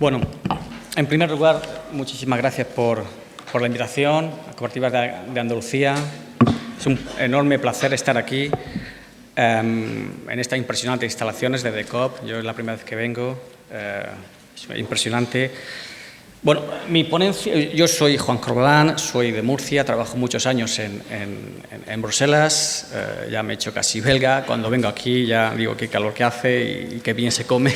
Bueno, en primer lugar, muchísimas gracias por la invitación a Cooperativas de Andalucía. Es un enorme placer estar aquí en estas impresionantes instalaciones de DECOOP. Yo es la primera vez que vengo, es impresionante. Bueno, mi ponencia, yo soy Juan Corbalán, soy de Murcia, trabajo muchos años en Bruselas, ya me he hecho casi belga. Cuando vengo aquí ya digo qué calor que hace y qué bien se come.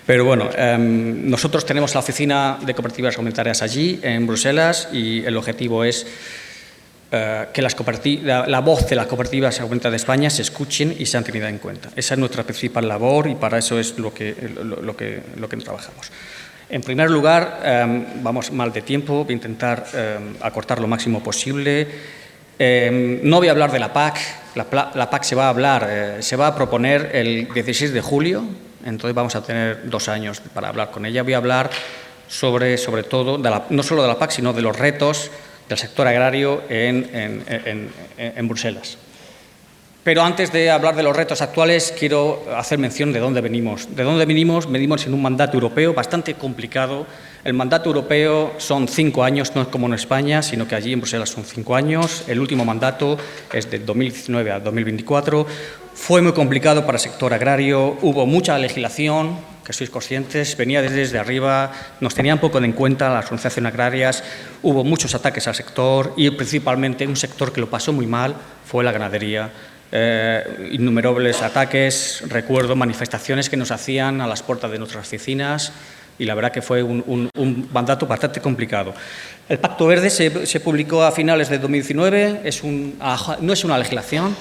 Pero bueno, nosotros tenemos la oficina de cooperativas comunitarias allí, en Bruselas, y el objetivo es que la voz de las cooperativas comunitarias de España se escuchen y sean tenidas en cuenta. Esa es nuestra principal labor y para eso es lo que trabajamos. En primer lugar, vamos mal de tiempo, voy a intentar acortar lo máximo posible. No voy a hablar de la PAC. La PAC se va a proponer el 16 de julio, entonces vamos a tener 2 años para hablar con ella. Voy a hablar sobre todo, no solo de la PAC, sino de los retos del sector agrario en Bruselas. Pero antes de hablar de los retos actuales, quiero hacer mención de dónde venimos. ¿De dónde venimos? Venimos en un mandato europeo bastante complicado. El mandato europeo son 5 años, no es como en España, sino que allí en Bruselas son 5 años. El último mandato es de 2019 a 2024. Fue muy complicado para el sector agrario, hubo mucha legislación, que sois conscientes, venía desde arriba, nos tenían poco en cuenta las organizaciones agrarias, hubo muchos ataques al sector y principalmente un sector que lo pasó muy mal fue la ganadería. Innumerables ataques, recuerdo manifestaciones que nos hacían a las puertas de nuestras oficinas y la verdad que fue un mandato bastante complicado. El Pacto Verde se publicó a finales de 2019, no es una legislación,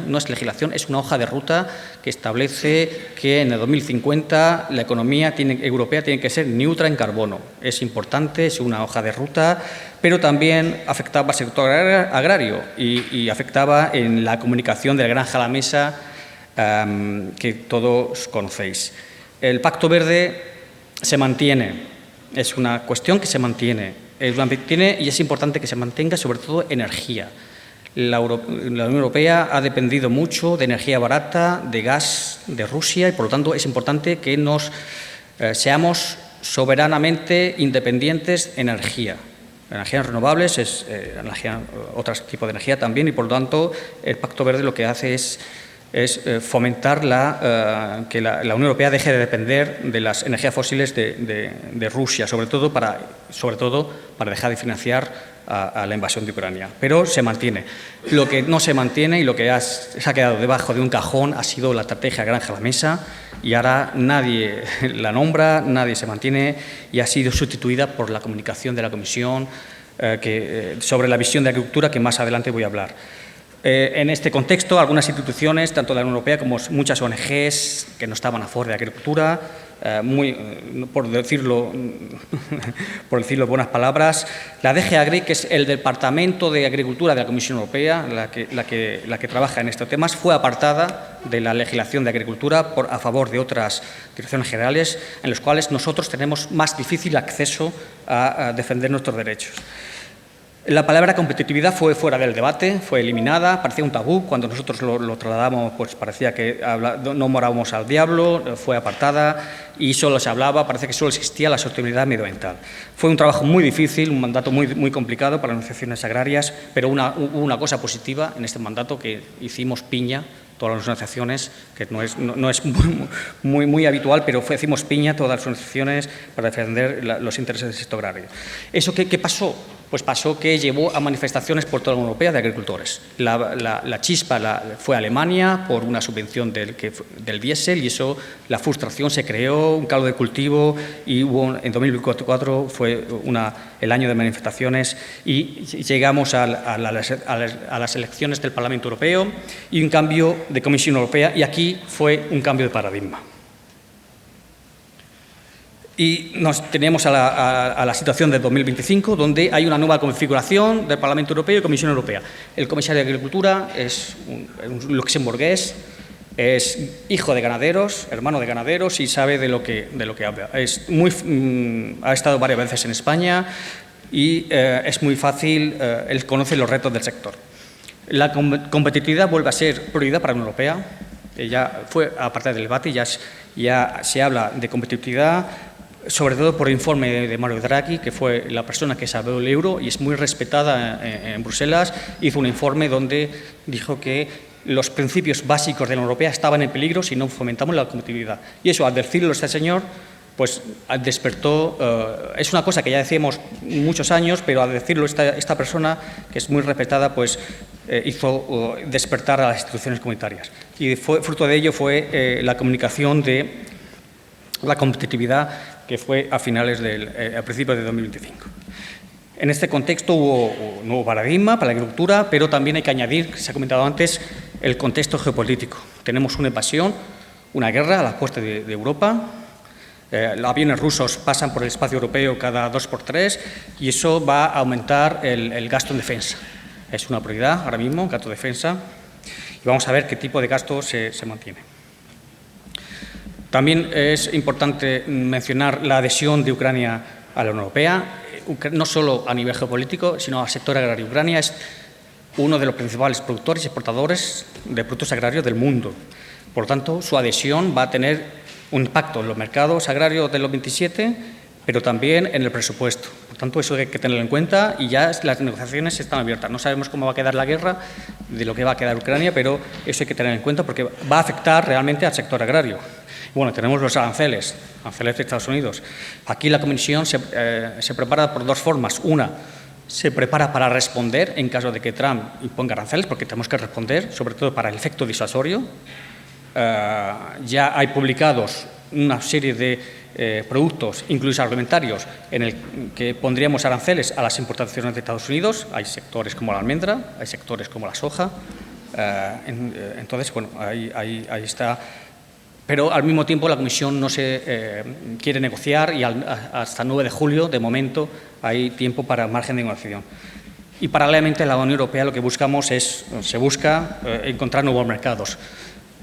no es legislación, es una hoja de ruta que establece que en el 2050 la economía europea tiene que ser neutra en carbono. Es importante, es una hoja de ruta, pero también afectaba al sector agrario y afectaba en la comunicación de la granja a la mesa que todos conocéis. El Pacto Verde se mantiene, es una cuestión que se mantiene y es importante que se mantenga sobre todo energía. La Unión Europea ha dependido mucho de energía barata, de gas de Rusia y, por lo tanto, es importante que seamos soberanamente independientes en energía. Energías renovables, otros tipos de energía también y, por lo tanto, el Pacto Verde lo que hace es fomentar que la Unión Europea deje de depender de las energías fósiles de Rusia, sobre todo para dejar de financiar a la invasión de Ucrania. Pero se mantiene. Lo que no se mantiene y lo que se ha quedado debajo de un cajón ha sido la estrategia Granja a la Mesa y ahora nadie la nombra, nadie se mantiene y ha sido sustituida por la comunicación de la Comisión sobre la visión de agricultura que más adelante voy a hablar. En este contexto, algunas instituciones, tanto de la Unión Europea como muchas ONGs que no estaban a favor de la agricultura, por decirlo en buenas palabras, la DG Agri, que es el Departamento de Agricultura de la Comisión Europea, la que trabaja en estos temas, fue apartada de la legislación de agricultura a favor de otras direcciones generales, en las cuales nosotros tenemos más difícil acceso a defender nuestros derechos. La palabra competitividad fue fuera del debate, fue eliminada, parecía un tabú. Cuando nosotros lo trasladamos, pues parecía que no morábamos al diablo, fue apartada y solo se hablaba, parece que solo existía la sostenibilidad medioambiental. Fue un trabajo muy difícil, un mandato muy, muy complicado para las organizaciones agrarias, pero hubo una cosa positiva en este mandato que hicimos piña, todas las organizaciones, que no es muy habitual, pero hicimos piña todas las organizaciones para defender los intereses del sector agrario. ¿Eso qué pasó? Pues pasó que llevó a manifestaciones por toda la Unión Europea de agricultores. La chispa fue a Alemania por una subvención del diésel y la frustración se creó, un caldo de cultivo y en 2024 fue el año de manifestaciones y llegamos a las elecciones del Parlamento Europeo y un cambio de Comisión Europea y aquí fue un cambio de paradigma. Y nos tenemos a la situación de 2025, donde hay una nueva configuración del Parlamento Europeo y Comisión Europea. El comisario de Agricultura es un luxemburgués, es hijo de ganaderos, hermano de ganaderos y sabe de lo que habla. Ha estado varias veces en España y es muy fácil, él conoce los retos del sector. La competitividad vuelve a ser prioridad para la Unión Europea. Ya fue, aparte del debate, ya se habla de competitividad. sobre todo por el informe de Mario Draghi, que fue la persona que salvó el euro y es muy respetada en Bruselas. Hizo un informe donde dijo que los principios básicos de la Unión Europea estaban en peligro si no fomentamos la competitividad. Y eso, al decirlo este señor, pues despertó, es una cosa que ya decíamos muchos años, pero al decirlo esta persona, que es muy respetada, pues hizo despertar a las instituciones comunitarias. Y fruto de ello fue la comunicación de la competitividad, que fue a principios de 2025. En este contexto hubo un nuevo paradigma para la agricultura, pero también hay que añadir, que se ha comentado antes, el contexto geopolítico. Tenemos una invasión, una guerra a las puertas de Europa. Los aviones rusos pasan por el espacio europeo cada 2 por 3 y eso va a aumentar el gasto en defensa. Es una prioridad ahora mismo, gasto de defensa, y vamos a ver qué tipo de gasto se mantiene. También es importante mencionar la adhesión de Ucrania a la Unión Europea, no solo a nivel geopolítico, sino al sector agrario. Ucrania es uno de los principales productores y exportadores de productos agrarios del mundo. Por lo tanto, su adhesión va a tener un impacto en los mercados agrarios de los 27, pero también en el presupuesto. Por tanto, eso hay que tenerlo en cuenta y ya las negociaciones están abiertas. No sabemos cómo va a quedar la guerra, de lo que va a quedar Ucrania, pero eso hay que tener en cuenta porque va a afectar realmente al sector agrario. Bueno, tenemos los aranceles de Estados Unidos. Aquí la Comisión se prepara por dos formas. Una, se prepara para responder en caso de que Trump imponga aranceles, porque tenemos que responder, sobre todo para el efecto disuasorio. Ya hay publicados una serie de productos, incluso alimentarios, en el que pondríamos aranceles a las importaciones de Estados Unidos. Hay sectores como la almendra, hay sectores como la soja. Entonces, bueno, ahí está. Pero al mismo tiempo la Comisión no se quiere negociar y hasta el 9 de julio, de momento, hay tiempo para margen de negociación. Y paralelamente la Unión Europea lo que se busca encontrar nuevos mercados.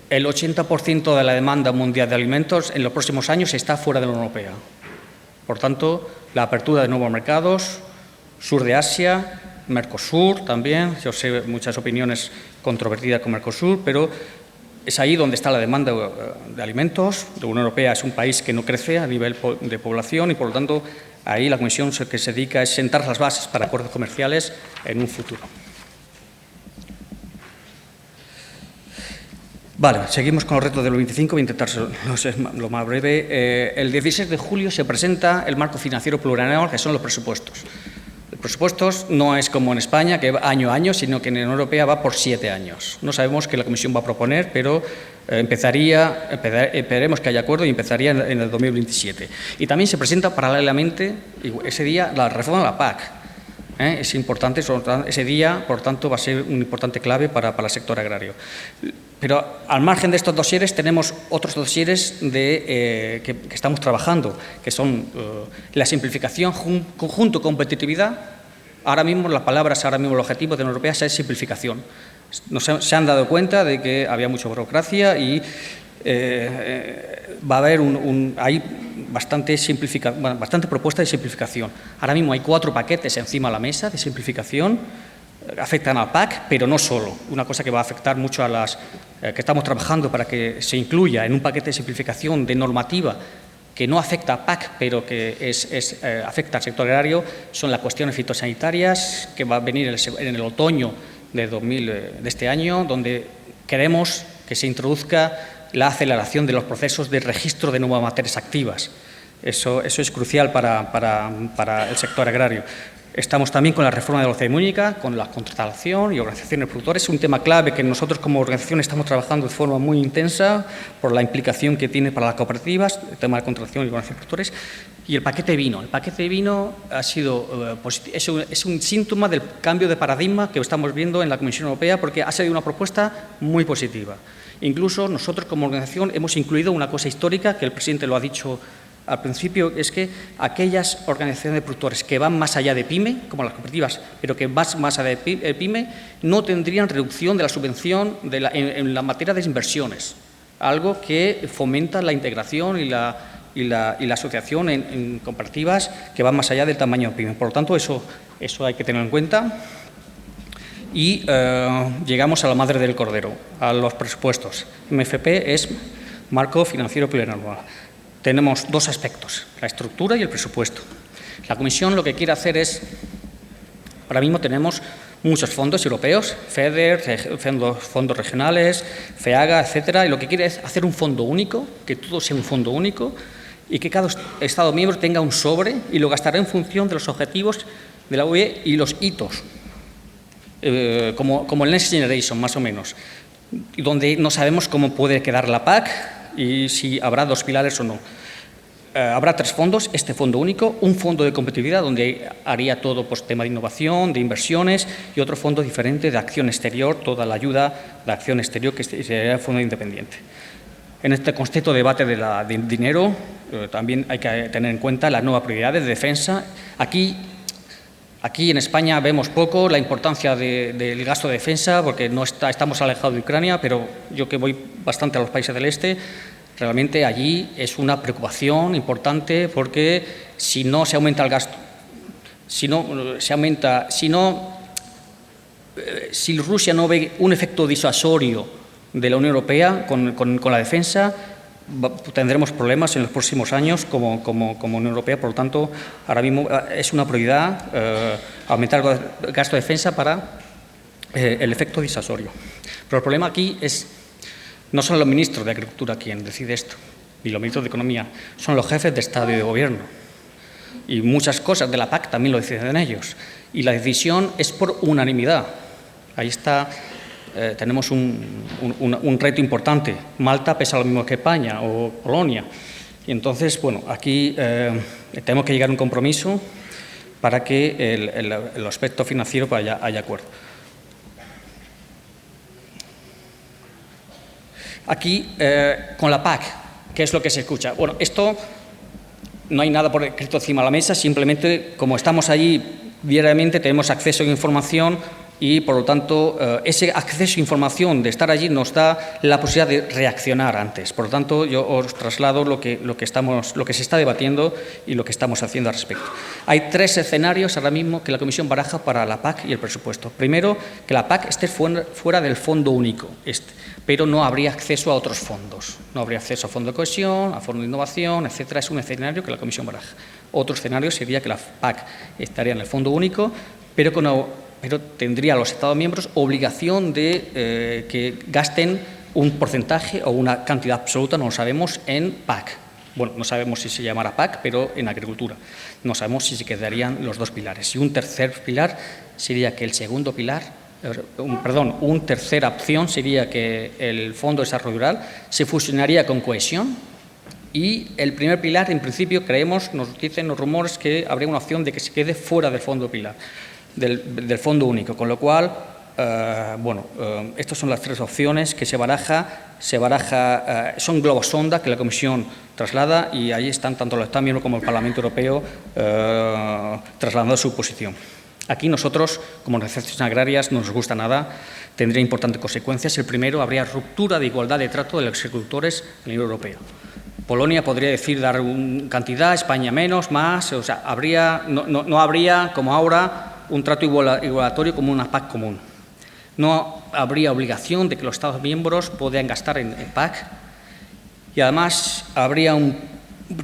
El 80% de la demanda mundial de alimentos en los próximos años está fuera de la Unión Europea. Por tanto, la apertura de nuevos mercados, sur de Asia, Mercosur también. Yo sé muchas opiniones controvertidas con Mercosur, pero es ahí donde está la demanda de alimentos. La Unión Europea es un país que no crece a nivel de población y, por lo tanto, ahí la Comisión que se dedica es sentar las bases para acuerdos comerciales en un futuro. Vale, seguimos con los retos del 25, voy a intentar ser lo más breve. El 16 de julio se presenta el marco financiero plurianual, que son los presupuestos. Los presupuestos no es como en España, que va año a año, sino que en la Unión Europea va por 7 años. No sabemos qué la Comisión va a proponer, pero esperemos que haya acuerdo y empezaría en el 2027. Y también se presenta paralelamente, ese día, la reforma de la PAC. Es importante, ese día, por tanto, va a ser un importante clave para el sector agrario. Pero al margen de estos dosieres tenemos otros dosieres que estamos trabajando, que son la simplificación junto con competitividad. Ahora mismo las palabras, el objetivo de la Unión Europea es simplificación. Se han dado cuenta de que había mucha burocracia y va a haber hay bastante propuesta de simplificación. Ahora mismo hay 4 paquetes encima de la mesa de simplificación. Afectan a PAC, pero no solo. Una cosa que va a afectar mucho a las que estamos trabajando para que se incluya en un paquete de simplificación de normativa que no afecta a PAC, pero que afecta al sector agrario, son las cuestiones fitosanitarias, que va a venir en el otoño de este año, donde queremos que se introduzca la aceleración de los procesos de registro de nuevas materias activas. Eso es crucial para el sector agrario. Estamos también con la reforma de la OCDE única, con la contratación y organizaciones de productores. Es un tema clave que nosotros como organización estamos trabajando de forma muy intensa por la implicación que tiene para las cooperativas, el tema de la contratación y organización de productores. Y el paquete de vino. El paquete de vino es un síntoma del cambio de paradigma que estamos viendo en la Comisión Europea porque ha salido una propuesta muy positiva. Incluso nosotros como organización hemos incluido una cosa histórica que el presidente lo ha dicho al principio, es que aquellas organizaciones de productores que van más allá de PYME, como las cooperativas, pero que van más allá de PYME, no tendrían reducción de la subvención en la materia de inversiones, algo que fomenta la integración y la asociación en cooperativas que van más allá del tamaño de PYME. Por lo tanto, eso hay que tenerlo en cuenta. Y llegamos a la madre del cordero, a los presupuestos. MFP es marco financiero plurianual. tenemos dos aspectos, la estructura y el presupuesto. La Comisión lo que quiere hacer es, ahora mismo tenemos muchos fondos europeos, FEDER, fondos regionales, FEAGA, etcétera, y lo que quiere es hacer un fondo único, que todo sea un fondo único y que cada Estado miembro tenga un sobre y lo gastará en función de los objetivos de la UE y los hitos, como el Next Generation, más o menos, donde no sabemos cómo puede quedar la PAC y si habrá dos pilares o no. Habrá tres fondos, este fondo único, un fondo de competitividad donde haría todo pues, tema de innovación, de inversiones y otro fondo diferente de acción exterior, toda la ayuda de acción exterior que sería el fondo independiente. En este constante debate de dinero también hay que tener en cuenta las nuevas prioridades de defensa. Aquí en España vemos poco la importancia del gasto de defensa porque estamos alejados de Ucrania, pero yo que voy bastante a los países del este, realmente allí es una preocupación importante porque si no se aumenta el gasto, si Rusia no ve un efecto disuasorio de la Unión Europea con la defensa, tendremos problemas en los próximos años como Unión Europea. Por lo tanto, ahora mismo es una prioridad aumentar el gasto de defensa para el efecto disuasorio. Pero el problema aquí es no son los ministros de Agricultura quien decide esto, ni los ministros de Economía, son los jefes de Estado y de Gobierno. Y muchas cosas de la PAC también lo deciden ellos. Y la decisión es por unanimidad. Ahí está, tenemos un reto importante. Malta pesa lo mismo que España o Polonia. Y entonces, bueno, aquí tenemos que llegar a un compromiso para que el aspecto financiero haya acuerdo. Aquí, con la PAC, ¿qué es lo que se escucha? Bueno, esto no hay nada por escrito encima de la mesa, simplemente como estamos allí diariamente tenemos acceso a información y, por lo tanto, ese acceso a información de estar allí nos da la posibilidad de reaccionar antes. Por lo tanto, yo os traslado lo que se está debatiendo y lo que estamos haciendo al respecto. Hay tres escenarios ahora mismo que la Comisión baraja para la PAC y el presupuesto. Primero, que la PAC esté fuera del fondo único, pero no habría acceso a otros fondos. No habría acceso a fondo de cohesión, a fondo de innovación, etcétera. Es un escenario que la Comisión baraja. Otro escenario sería que la PAC estaría en el fondo único, pero tendría los Estados miembros obligación de que gasten un porcentaje o una cantidad absoluta, no lo sabemos, en PAC. Bueno, no sabemos si se llamará PAC, pero en agricultura. No sabemos si se quedarían los dos pilares. Y un tercer pilar sería que el segundo pilar, una tercera opción sería que el Fondo de Desarrollo Rural se fusionaría con cohesión y el primer pilar, en principio, creemos, nos dicen los rumores que habría una opción de que se quede fuera del fondo pilar, del fondo único, con lo cual, estas son las tres opciones que se baraja, son globos sonda que la Comisión traslada y ahí están tanto los Estados miembros como el Parlamento Europeo trasladando su posición. Aquí nosotros, como organizaciones agrarias, no nos gusta nada, tendría importantes consecuencias. El primero, habría ruptura de igualdad de trato de los agricultores en la Unión Europea. Polonia podría decir dar una cantidad, España menos, más, o sea, no habría, como ahora, un trato igualatorio como una PAC común. No habría obligación de que los Estados miembros puedan gastar en PAC y además habría un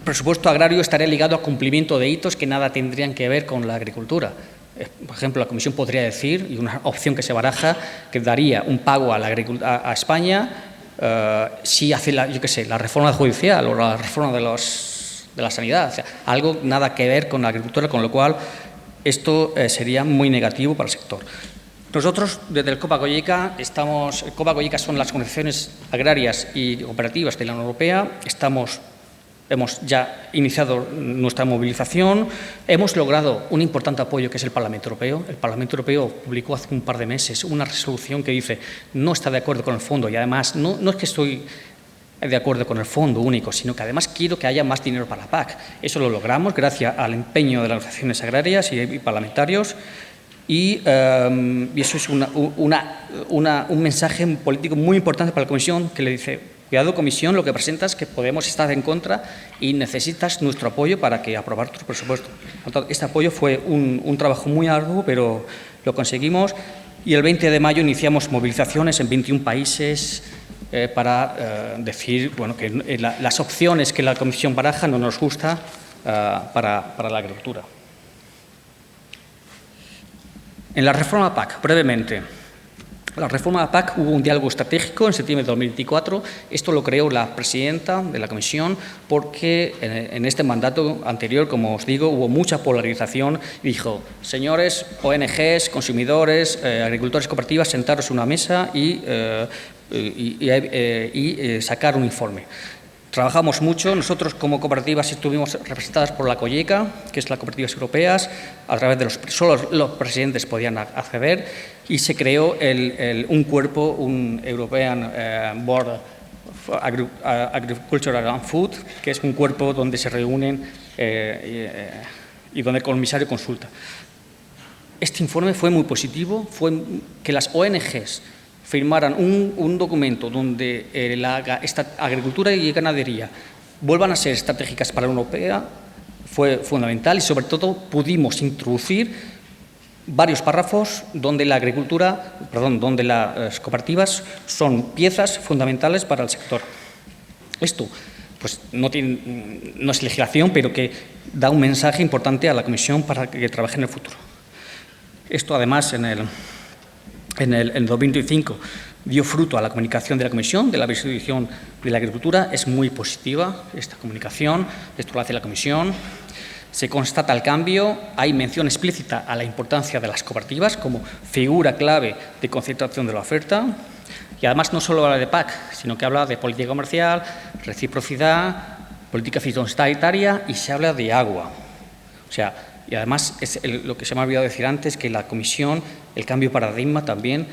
presupuesto agrario estaría ligado a cumplimiento de hitos que nada tendrían que ver con la agricultura. Por ejemplo, la Comisión podría decir, y una opción que se baraja, que daría un pago a España si hace la reforma judicial o la reforma de la sanidad. O sea, algo nada que ver con la agricultura, con lo cual esto sería muy negativo para el sector. Nosotros, desde el Copa-Cogeca, Copa-Cogeca son las organizaciones agrarias y cooperativas de la Unión Europea, hemos ya iniciado nuestra movilización, hemos logrado un importante apoyo que es el Parlamento Europeo. El Parlamento Europeo publicó hace un par de meses una resolución que dice no está de acuerdo con el fondo y además no es que estoy de acuerdo con el fondo único, sino que además quiero que haya más dinero para la PAC. Eso lo logramos gracias al empeño de las organizaciones agrarias y parlamentarios y eso es un mensaje político muy importante para la Comisión que le dice cuidado, Comisión, lo que presentas es que podemos estar en contra y necesitas nuestro apoyo para que aprobar tu presupuesto. Este apoyo fue un trabajo muy arduo, pero lo conseguimos y el 20 de mayo iniciamos movilizaciones en 21 países para decir bueno, que las opciones que la Comisión baraja no nos gusta para la agricultura. En la reforma PAC, brevemente. La reforma de la PAC hubo un diálogo estratégico en septiembre de 2024. Esto lo creó la presidenta de la Comisión porque en este mandato anterior, como os digo, hubo mucha polarización. Dijo, señores, ONGs, consumidores, agricultores, cooperativas, sentaros en una mesa y sacar un informe. Trabajamos mucho. Nosotros como cooperativas estuvimos representadas por la COIECA, que es la Cooperativas Europeas, a través de solo los presidentes podían acceder, y se creó un cuerpo, un European Board of Agricultural and Food, que es un cuerpo donde se reúnen y donde el comisario consulta. Este informe fue muy positivo, fue que las ONGs firmaran un documento donde la agricultura y ganadería vuelvan a ser estratégicas para la Unión Europea, fue fundamental, y sobre todo pudimos introducir varios párrafos donde donde las cooperativas son piezas fundamentales para el sector. Esto pues, no es legislación, pero que da un mensaje importante a la Comisión para que trabaje en el futuro. Esto, además, en el 2025 dio fruto a la comunicación de la Comisión de la visibilización de la agricultura. Es muy positiva esta comunicación, esto lo hace la Comisión. Se constata el cambio, hay mención explícita a la importancia de las cooperativas como figura clave de concentración de la oferta, y además no solo habla de PAC, sino que habla de política comercial, reciprocidad, política fitosanitaria, y se habla de agua. O sea, y además es lo que se me ha olvidado decir antes, que la Comisión, el cambio de paradigma también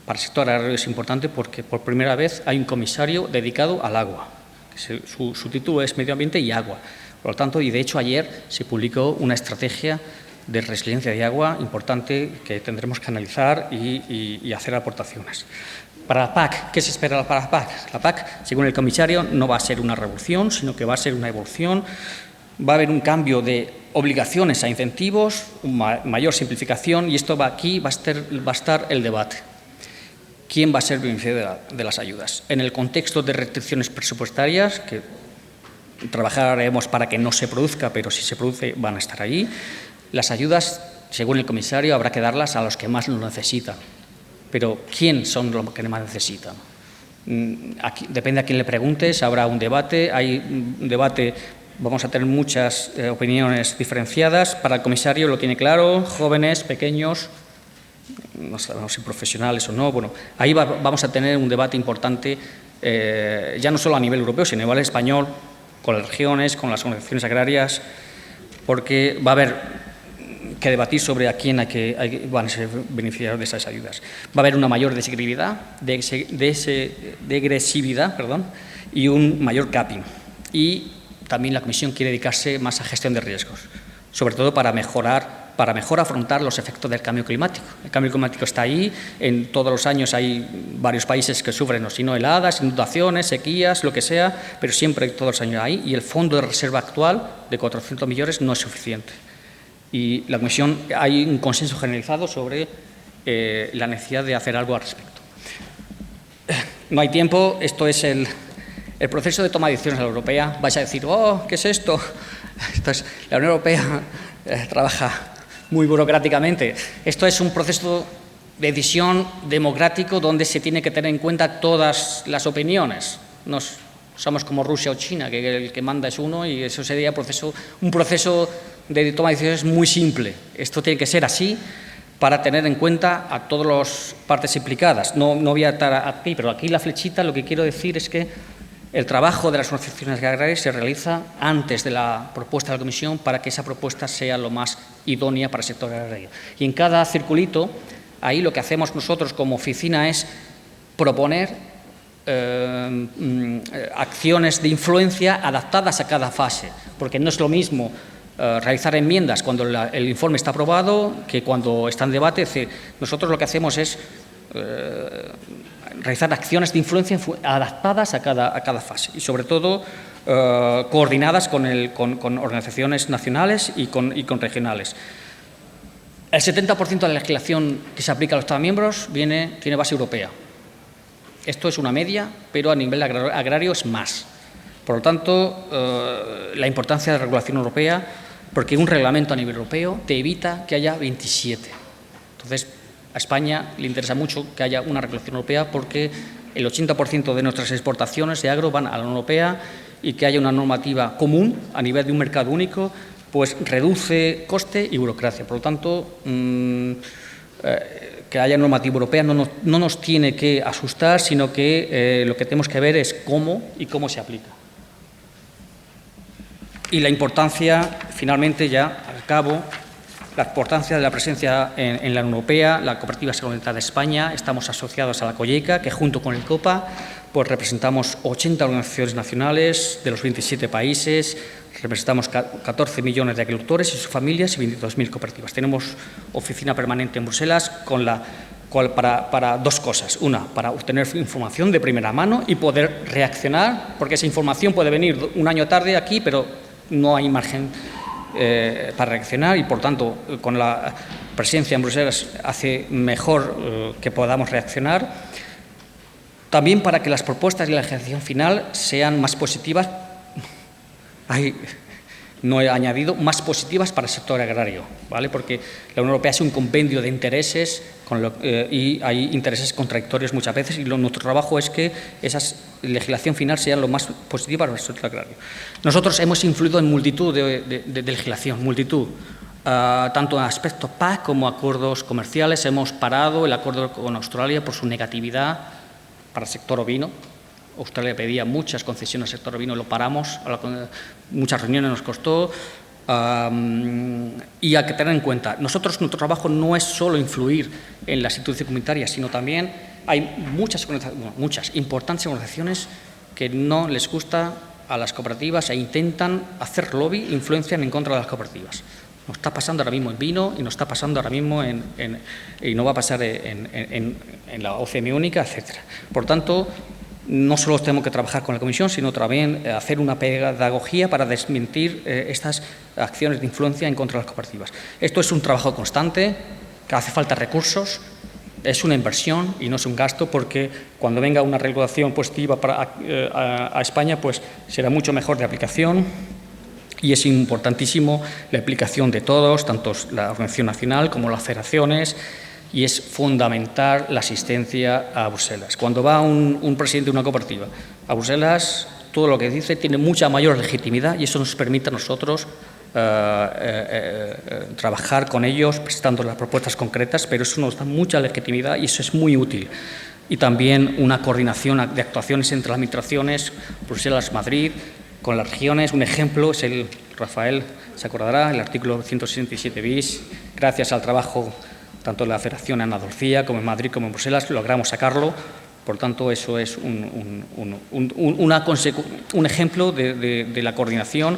para el sector agrario es importante porque por primera vez hay un comisario dedicado al agua. Su título es Medio Ambiente y Agua. Por lo tanto, y de hecho ayer se publicó una estrategia de resiliencia de agua importante que tendremos que analizar y hacer aportaciones. Para la PAC, ¿qué se espera para la PAC? La PAC, según el comisario, no va a ser una revolución, sino que va a ser una evolución. Va a haber un cambio de obligaciones a incentivos, una mayor simplificación, y aquí va a estar el debate. ¿Quién va a ser beneficiario de las ayudas? En el contexto de restricciones presupuestarias, que trabajaremos para que no se produzca, pero si se produce van a estar ahí. Las ayudas, según el comisario, habrá que darlas a los que más lo necesitan. Pero ¿quién son los que más necesitan? Aquí, depende a quién le preguntes, habrá un debate. Hay un debate, vamos a tener muchas opiniones diferenciadas. Para el comisario lo tiene claro, jóvenes, pequeños, no sabemos si profesionales o no. Bueno, ahí vamos a tener un debate importante, ya no solo a nivel europeo, sino a nivel español, con las regiones, con las organizaciones agrarias, porque va a haber que debatir sobre a quién van a ser beneficiarios de esas ayudas. Va a haber una mayor degresividad y un mayor capping. Y también la Comisión quiere dedicarse más a gestión de riesgos, sobre todo para mejor afrontar los efectos del cambio climático. El cambio climático está ahí, en todos los años hay varios países que sufren, si no heladas, inundaciones, sequías, lo que sea, pero siempre todos los años hay, y el fondo de reserva actual de 400 millones no es suficiente. Y la Comisión, hay un consenso generalizado sobre la necesidad de hacer algo al respecto. No hay tiempo, esto es el proceso de toma de decisiones de la europea. Vais a decir, oh, ¿qué es esto? La Unión Europea trabaja muy burocráticamente. Esto es un proceso de decisión democrático donde se tiene que tener en cuenta todas las opiniones. No somos como Rusia o China, que el que manda es uno, y eso sería un proceso de toma de decisiones muy simple. Esto tiene que ser así para tener en cuenta a todas las partes implicadas. No voy a estar aquí, pero aquí la flechita, lo que quiero decir es que el trabajo de las organizaciones agrarias se realiza antes de la propuesta de la Comisión para que esa propuesta sea lo más idónea para el sector agrario. Y en cada circulito, ahí lo que hacemos nosotros como oficina es proponer acciones de influencia adaptadas a cada fase, porque no es lo mismo realizar enmiendas cuando el informe está aprobado que cuando está en debate. Nosotros lo que hacemos es realizar acciones de influencia adaptadas a cada fase y, sobre todo, coordinadas con organizaciones nacionales y con regionales. El 70% de la legislación que se aplica a los Estados miembros tiene base europea. Esto es una media, pero a nivel agrario es más. Por lo tanto, la importancia de la regulación europea, porque un reglamento a nivel europeo te evita que haya 27. Entonces, a España le interesa mucho que haya una regulación europea porque el 80% de nuestras exportaciones de agro van a la Unión Europea y que haya una normativa común a nivel de un mercado único, pues reduce coste y burocracia. Por lo tanto, que haya normativa europea no nos tiene que asustar, sino que lo que tenemos que ver es cómo y cómo se aplica. Y la importancia, finalmente, ya al cabo, la importancia de la presencia en la Unión Europea, la Cooperativa Agroalimentar de España, estamos asociados a la COLLECA, que junto con el COPA pues representamos 80 organizaciones nacionales de los 27 países, representamos 14 millones de agricultores y sus familias y 22.000 cooperativas. Tenemos oficina permanente en Bruselas para dos cosas. Una, para obtener información de primera mano y poder reaccionar, porque esa información puede venir un año tarde aquí, pero no hay margen para reaccionar y, por tanto, con la presencia en Bruselas hace mejor que podamos reaccionar. También para que las propuestas y la legislación final sean más positivas, no he añadido, más positivas para el sector agrario, ¿vale? Porque la Unión Europea es un compendio de intereses y hay intereses contradictorios muchas veces y nuestro trabajo es que esa legislación final sea lo más positiva para el sector agrario. Nosotros hemos influido en multitud de legislación, tanto en aspectos PAC como acuerdos comerciales. Hemos parado el acuerdo con Australia por su negatividad para el sector ovino. Australia pedía muchas concesiones al sector ovino, lo paramos, muchas reuniones nos costó. Y hay que tener en cuenta, nuestro trabajo no es solo influir en las instituciones comunitarias, sino también hay muchas importantes organizaciones que no les gusta a las cooperativas e intentan hacer lobby, influencian en contra de las cooperativas. Nos está pasando ahora mismo en vino y nos está pasando ahora mismo y no va a pasar en la OCM única, etcétera. Por tanto, no solo tenemos que trabajar con la Comisión, sino también hacer una pedagogía para desmentir estas acciones de influencia en contra de las cooperativas. Esto es un trabajo constante, que hace falta recursos, es una inversión y no es un gasto, porque cuando venga una regulación positiva a España, pues será mucho mejor de aplicación y es importantísimo la implicación de todos, tanto la Organización Nacional como las federaciones, y es fundamental la asistencia a Bruselas. Cuando va un presidente de una cooperativa a Bruselas, todo lo que dice tiene mucha mayor legitimidad y eso nos permite a nosotros trabajar con ellos, presentando las propuestas concretas, pero eso nos da mucha legitimidad y eso es muy útil. Y también una coordinación de actuaciones entre las administraciones, Bruselas-Madrid, con las regiones. Un ejemplo es Rafael se acordará, el artículo 167 bis, gracias al trabajo tanto en la Federación en Andalucía como en Madrid como en Bruselas, logramos sacarlo. Por tanto, eso es un ejemplo de la coordinación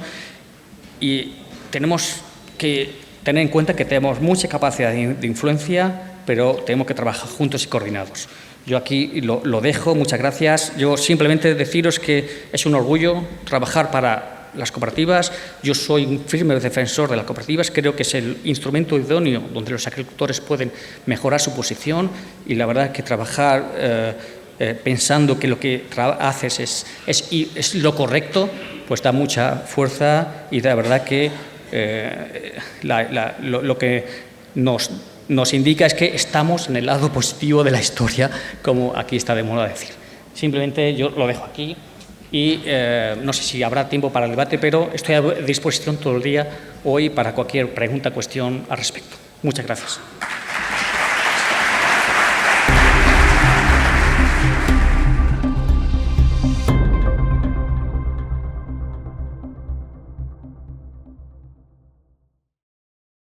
y tenemos que tener en cuenta que tenemos mucha capacidad de influencia, pero tenemos que trabajar juntos y coordinados. Yo aquí lo dejo, muchas gracias. Yo simplemente deciros que es un orgullo trabajar para las cooperativas. Yo soy un firme defensor de las cooperativas, creo que es el instrumento idóneo donde los agricultores pueden mejorar su posición y la verdad es que trabajar pensando que lo que haces es lo correcto, pues da mucha fuerza y la verdad que lo que nos indica es que estamos en el lado positivo de la historia, como aquí está de moda decir. Simplemente yo lo dejo aquí. Y no sé si habrá tiempo para el debate, pero estoy a disposición todo el día hoy para cualquier pregunta, cuestión al respecto. Muchas gracias.